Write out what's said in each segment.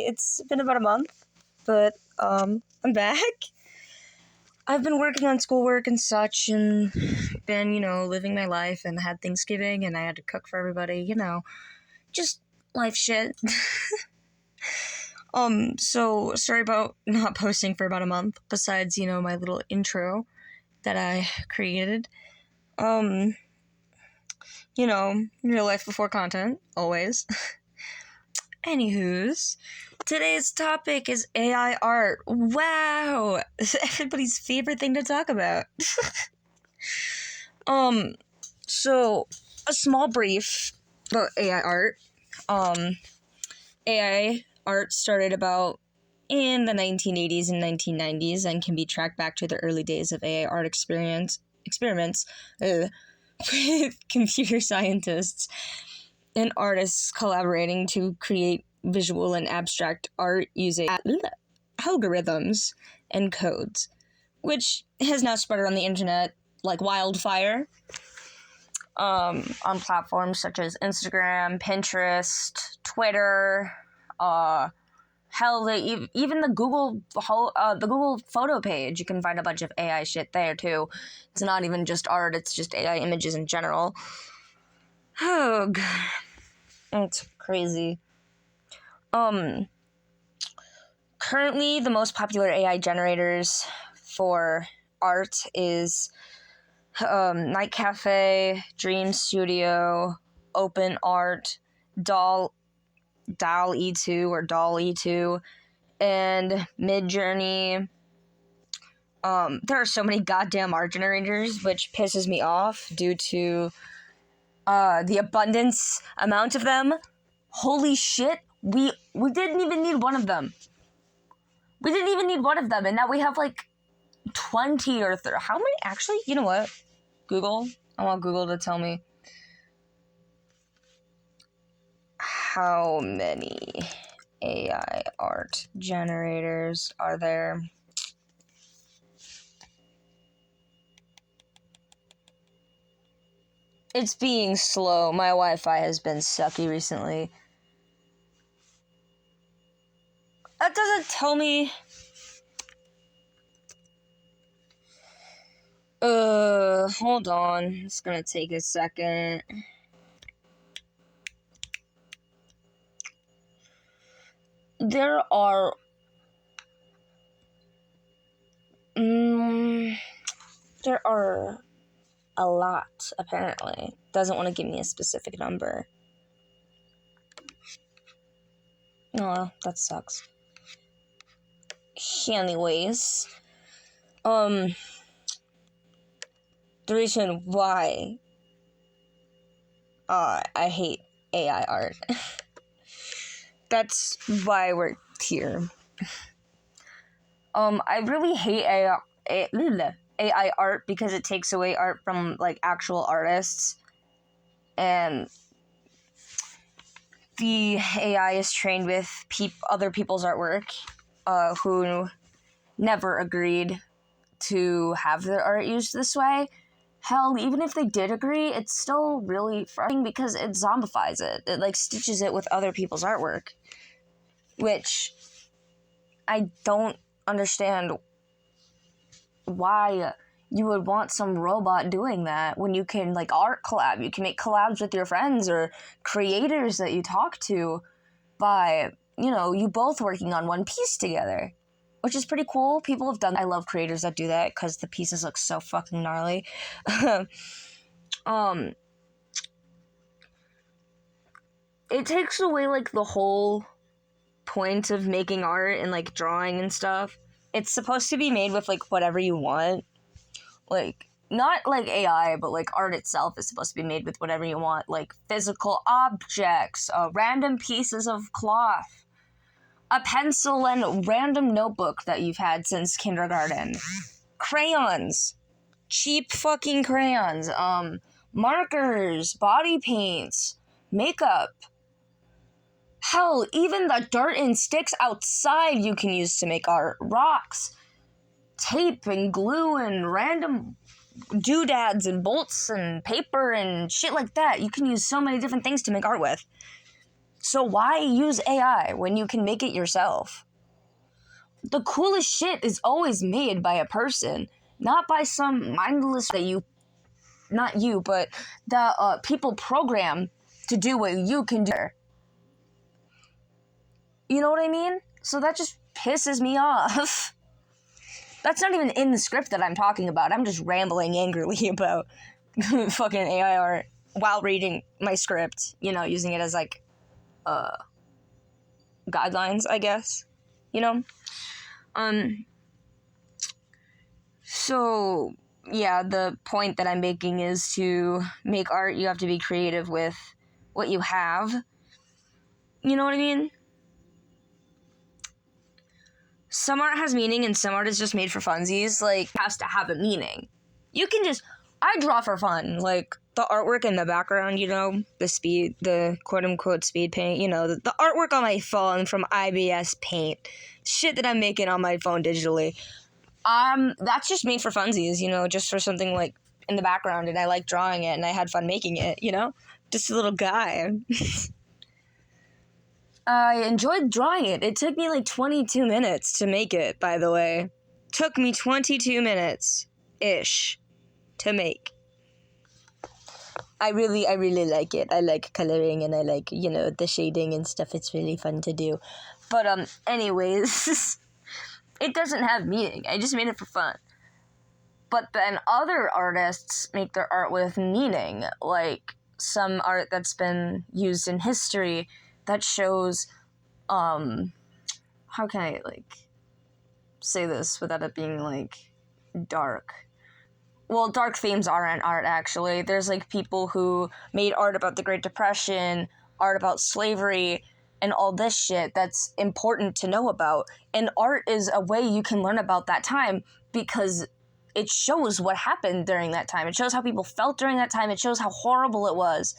It's been about a month, but I'm back. I've been working on schoolwork and such, and been, living my life, and had Thanksgiving, and I had to cook for everybody, just life shit. So sorry about not posting for about a month, besides, my little intro that I created. Real life before content, always. Anywho's, today's topic is AI art. Wow! Everybody's favorite thing to talk about. So, a small brief about AI art. AI art started about in the 1980s and 1990s and can be tracked back to the early days of AI art experiments with computer scientists and artists collaborating to create visual and abstract art using algorithms and codes, which has now spread around the internet like wildfire, on platforms such as Instagram, Pinterest, Twitter, even the Google photo page. You can find a bunch of AI shit there too. It's not even just art, it's just AI images in general. Oh god. It's crazy. Currently the most popular AI generators for art is Night Cafe, Dream Studio, Open Art, DALL-E 2 or DALL-E 2, and Midjourney. There are so many goddamn art generators, which pisses me off due to the abundance amount of them. Holy shit, we didn't even need one of them. We didn't even need one of them, and now we have like 20 or 30. How many? Actually, you know what? Google. I want Google to tell me how many AI art generators are there. It's being slow. My Wi-Fi has been sucky recently. That doesn't tell me. Hold on. It's gonna take a second. There are a lot, apparently. Doesn't want to give me a specific number. Oh, that sucks. Anyways, the reason why I hate AI art. That's why we're here. I really hate AI art because it takes away art from like actual artists, and the AI is trained with other people's artwork, who never agreed to have their art used this way. Hell, even if they did agree, it's still really frustrating because it zombifies it. It like stitches it with other people's artwork, which I don't understand why you would want some robot doing that when you can like art collab. You can make collabs with your friends or creators that you talk to by, you both working on one piece together, which is pretty cool. People have done that. I love creators that do that because the pieces look so fucking gnarly. It takes away like the whole point of making art and like drawing and stuff. It's supposed to be made with like whatever you want. Like, not like AI, but like art itself is supposed to be made with whatever you want. Like physical objects, random pieces of cloth, a pencil and random notebook that you've had since kindergarten, crayons, cheap fucking crayons, markers, body paints, makeup. Hell, even the dirt and sticks outside you can use to make art. Rocks, tape and glue and random doodads and bolts and paper and shit like that. You can use so many different things to make art with. So why use AI when you can make it yourself? The coolest shit is always made by a person, not by some mindless not you, but the people program to do what you can do. You know what I mean? So that just pisses me off. That's not even in the script that I'm talking about. I'm just rambling angrily about fucking AI art while reading my script, using it as like guidelines, I guess. So yeah, the point that I'm making is to make art, you have to be creative with what you have. You know what I mean? Some art has meaning and some art is just made for funsies. Like, it has to have a meaning. You can just, I draw for fun. Like, the artwork in the background, the quote-unquote speed paint, the artwork on my phone from IBS Paint. Shit that I'm making on my phone digitally. That's just made for funsies, just for something, like, in the background, and I like drawing it, and I had fun making it, Just a little guy. I enjoyed drawing it. It took me like 22 minutes to make it, by the way. Took me 22 minutes-ish to make. I really like it. I like coloring and I like, the shading and stuff. It's really fun to do. But, anyways, it doesn't have meaning. I just made it for fun. But then other artists make their art with meaning, like some art that's been used in history that shows, how can I, say this without it being, dark? Well, dark themes are in art, actually. There's, people who made art about the Great Depression, art about slavery, and all this shit that's important to know about. And art is a way you can learn about that time because it shows what happened during that time. It shows how people felt during that time. It shows how horrible it was.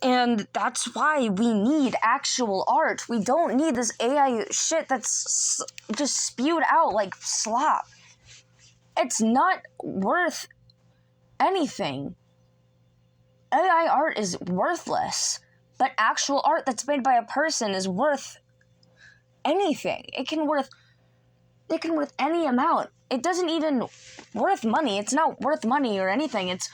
And that's why we need actual art. We don't need this AI shit that's just spewed out like slop. It's not worth anything. AI art is worthless, but actual art that's made by a person is worth anything. It can worth any amount. It doesn't even worth money. It's not worth money or anything. It's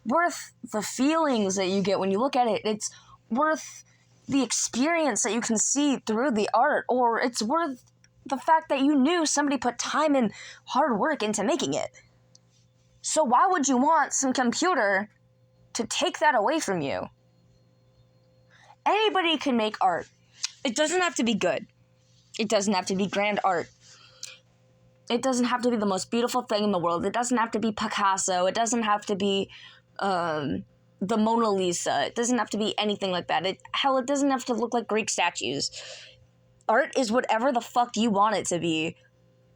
worth the feelings that you get when you look at it. It's worth the experience that you can see through the art, or it's worth the fact that you knew somebody put time and hard work into making it. So why would you want some computer to take that away from you? Anybody can make art. It doesn't have to be good. It doesn't have to be grand art. It doesn't have to be the most beautiful thing in the world. It doesn't have to be Picasso. It doesn't have to be the Mona Lisa. It doesn't have to be anything like that. It doesn't have to look like Greek statues. Art is whatever the fuck you want it to be.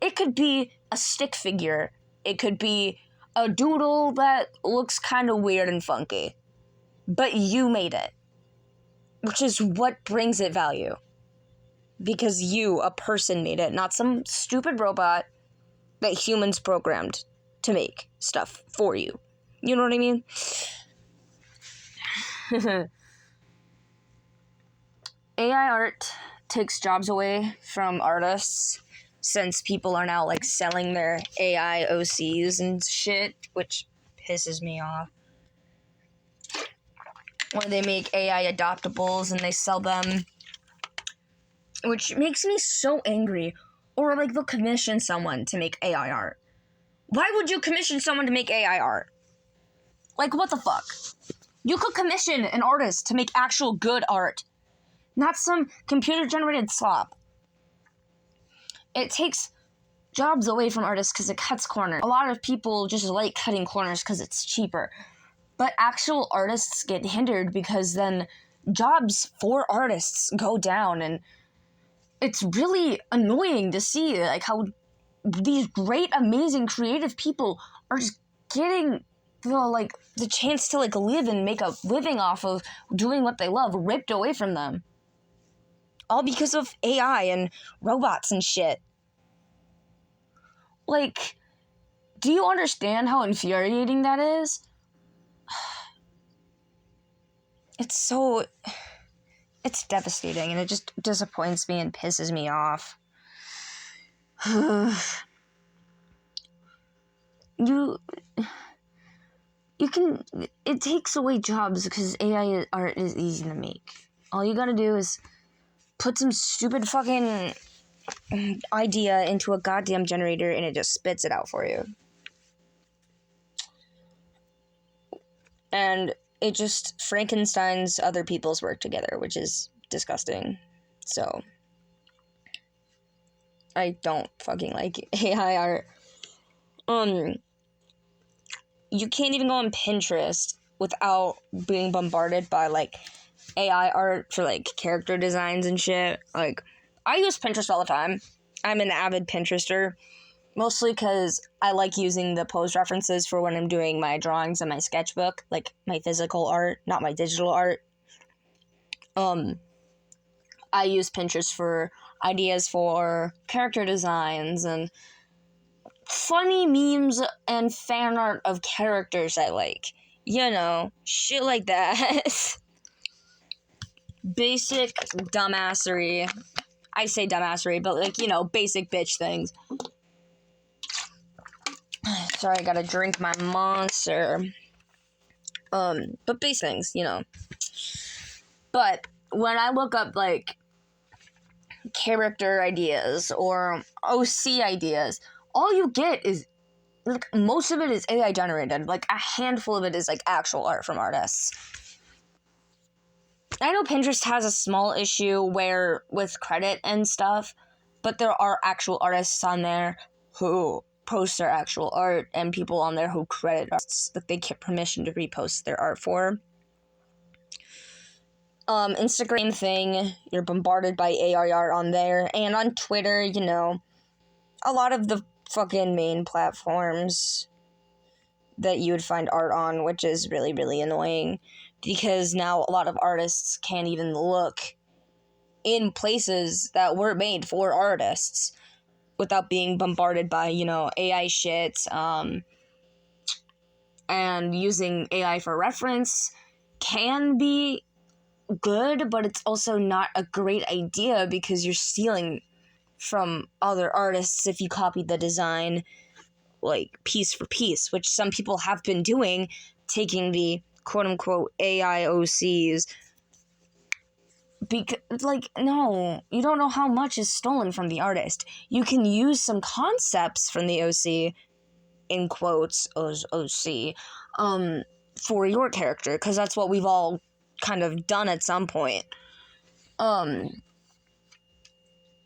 It could be a stick figure. It could be a doodle that looks kind of weird and funky. But you made it. Which is what brings it value. Because you, a person, made it, not some stupid robot that humans programmed to make stuff for you. You know what I mean? AI art takes jobs away from artists since people are now selling their AI OCs and shit, which pisses me off. Or they make AI adoptables and they sell them, which makes me so angry. Or they'll commission someone to make AI art. Why would you commission someone to make AI art? What the fuck? You could commission an artist to make actual good art, not some computer-generated slop. It takes jobs away from artists because it cuts corners. A lot of people just like cutting corners because it's cheaper. But actual artists get hindered because then jobs for artists go down, and it's really annoying to see how these great, amazing, creative people are just getting the chance to live and make a living off of doing what they love ripped away from them. All because of AI and robots and shit. Do you understand how infuriating that is? It's so it's devastating, and it just disappoints me and pisses me off. It takes away jobs because AI art is easy to make. All you gotta do is put some stupid fucking idea into a goddamn generator and it just spits it out for you. And it just Frankenstein's other people's work together, which is disgusting. So, I don't fucking like AI art. You can't even go on Pinterest without being bombarded by, like, AI art for, like, character designs and shit. Like, I use Pinterest all the time. I'm an avid Pinterester, mostly because I like using the pose references for when I'm doing my drawings in my sketchbook, like my physical art, not my digital art. I use Pinterest for ideas for character designs and funny memes and fan art of characters I like. You know, shit like that. Basic dumbassery. I say dumbassery, but, like, you know, basic bitch things. Sorry, I gotta drink my monster. But basic things, you know. But when I look up, like, character ideas or OC ideas, all you get is, like, most of it is AI generated. Like, a handful of it is, like, actual art from artists. I know Pinterest has a small issue where with credit and stuff, but there are actual artists on there who post their actual art and people on there who credit artists that they get permission to repost their art for. Instagram thing, you're bombarded by AI art on there, and on Twitter, you know, a lot of the fucking main platforms that you would find art on, which is really, really annoying, because now a lot of artists can't even look in places that were made for artists without being bombarded by, you know, AI shit, and using AI for reference can be good, but it's also not a great idea because you're stealing from other artists if you copy the design, like, piece for piece, which some people have been doing, taking the quote-unquote AIOCs. Because, like, no, you don't know how much is stolen from the artist. You can use some concepts from the OC, in quotes, OC, for your character, because that's what we've all kind of done at some point.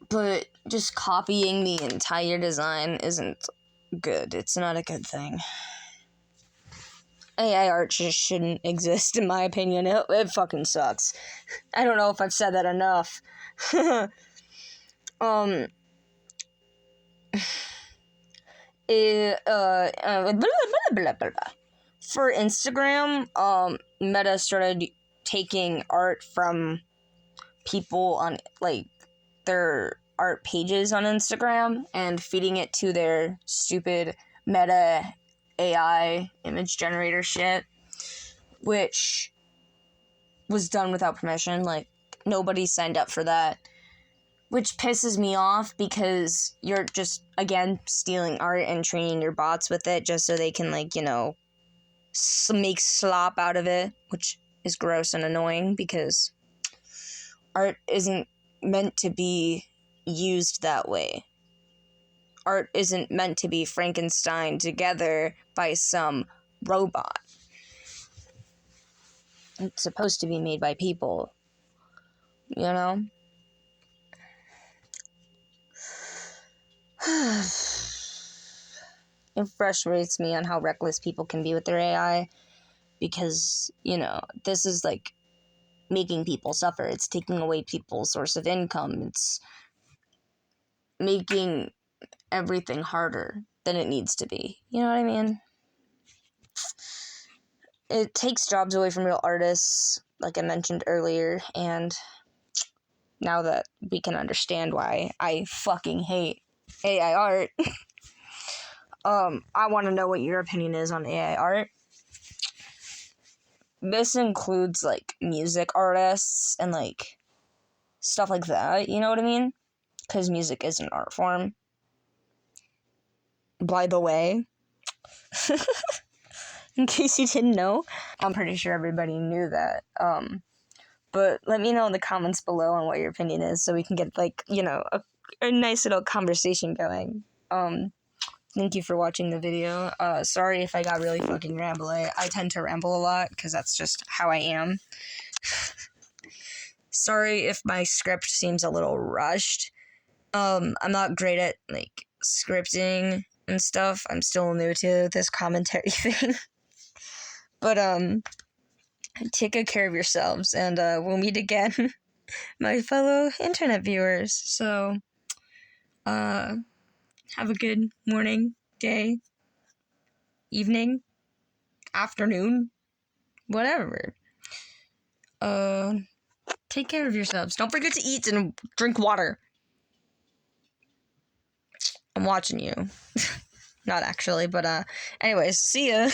But just copying the entire design isn't good. It's not a good thing. AI art just shouldn't exist, in my opinion. It fucking sucks. I don't know if I've said that enough. For Instagram, Meta started taking art from people on, like, their art pages on Instagram and feeding it to their stupid Meta AI image generator shit, which was done without permission. Like, nobody signed up for that, which pisses me off because you're just, again, stealing art and training your bots with it just so they can, like, you know, make slop out of it, which is gross and annoying because art isn't meant to be used that way. Art isn't meant to be Frankenstein together by some robot. It's supposed to be made by people, you know? It frustrates me on how reckless people can be with their AI because, you know, this is, like, making people suffer. It's taking away people's source of income. It's making everything harder than it needs to be. You know what I mean? It takes jobs away from real artists, like I mentioned earlier, and now that we can understand why I fucking hate AI art, I want to know what your opinion is on AI art. This includes, like, music artists and, like, stuff like that, you know what I mean? Because music is an art form. By the way, in case you didn't know, I'm pretty sure everybody knew that. But let me know in the comments below on what your opinion is so we can get, like, you know, a nice little conversation going. Thank you for watching the video. Sorry if I got really fucking rambly. I tend to ramble a lot because that's just how I am. Sorry if my script seems a little rushed. I'm not great at, like, scripting and stuff. I'm still new to this commentary thing. But, take good care of yourselves, and, we'll meet again, my fellow internet viewers. So, have a good morning, day, evening, afternoon, whatever. Take care of yourselves. Don't forget to eat and drink water. I'm watching you. Not actually, but anyways, see ya.